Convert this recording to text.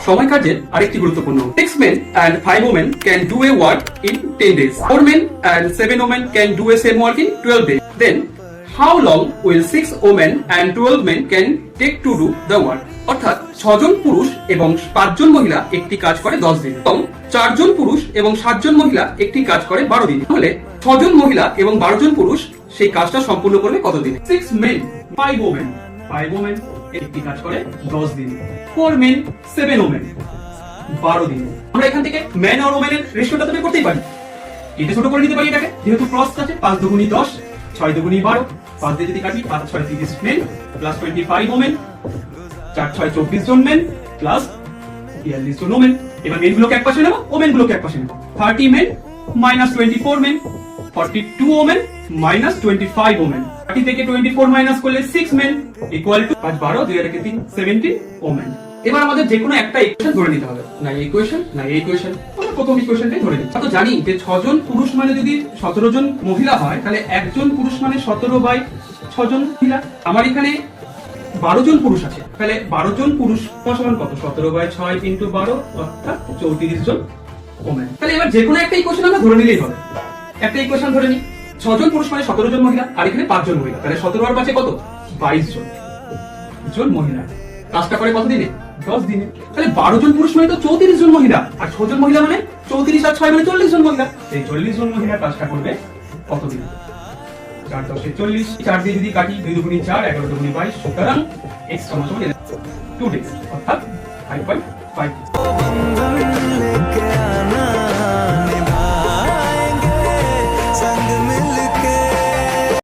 সময় কার্যের আরেকটি গুরুত্বপূর্ণ 6 men and 5 women can do a work in 10 days. 4 men and 7 women can do a same work in 12 days. Then how long will 6 women and 12 men can take to do the work? অর্থাৎ 6 জন পুরুষ এবং 5 জন মহিলা একটি কাজ করে 10 দিন এবং 4 জন পুরুষ এবং 7 জন মহিলা একটি কাজ করে 12 দিন। তাহলে 6 জন মহিলা এবং 12 জন পুরুষ সেই কাজটা সম্পূর্ণ করবে কত দিনে? 6 men 5 women 5 women একটি কাজ করে 10 দিন। 4 men 7 women 12 দিন। আমরা এখান থেকে ম্যান আর ওমেনের রেশিওটা তো বের করতেই পারি। এটা ছোট করে নিতে পারি এটাকে, যেহেতু ক্রস আছে 5 দুগুণী 10 6 দুগুণী 12 5 দিয়ে যদি কাটি 5 6 30 men প্লাস 25 women 4 6 24 জন men প্লাস 42 জন women। এবার মেন গুলোকে একপাশে নেব, ওমেন গুলোকে একপাশে নেব। 30 men minus 24 men 42 women minus 25 women। 30 থেকে 24 মাইনাস করলে 6 men ইকুয়াল টু 5 12 2 আর 3 17 women। এবার আমাদের যে কোনো একটা ইকুয়েশন ধরে নিতে হবে, না এই ইকুয়েশন না এই ইকুয়েশন, আমরা প্রথম ইকুয়েশনটাই ধরে নিই। তো জানি যে 6 জন পুরুষ মানে যদি 17 জন মহিলা হয় তাহলে একজন পুরুষ মানে 17 বাই 6 জন মহিলা। আমার এখানে 12 জন পুরুষ আছে, তাহলে 12 জন পুরুষ সমান কত? 17 বাই 6 ইনটু 12 অর্থাৎ 34 জন ওমেন। তাহলে এবার যে কোনো একটা ইকুয়েশন আমরা ধরে নিলেই হবে। একটা ইকুয়েশন ধরে নিই, 6 জন পুরুষ মানে 17 জন মহিলা আর এখানে 5 জন মহিলা, তাহলে 17 আর 5 কত? 22 জন মহিলা। কাজটা করে কত দিনে? 10 দিনে। তাহলে 12 জন পুরুষ মানে তো 34 জন মহিলা আর 6 জন মহিলা মানে 34 আর 6 মানে 40 জন মহিলা। এই 40 জন মহিলা কাজটা করবে কত দিনে? 4 10 40, 4 দিয়ে যদি কাটি 2 দুগুণী 4 11 দুগুণী 22, সুতরাং x সমান 2 ডেজ অর্থাৎ 5.5।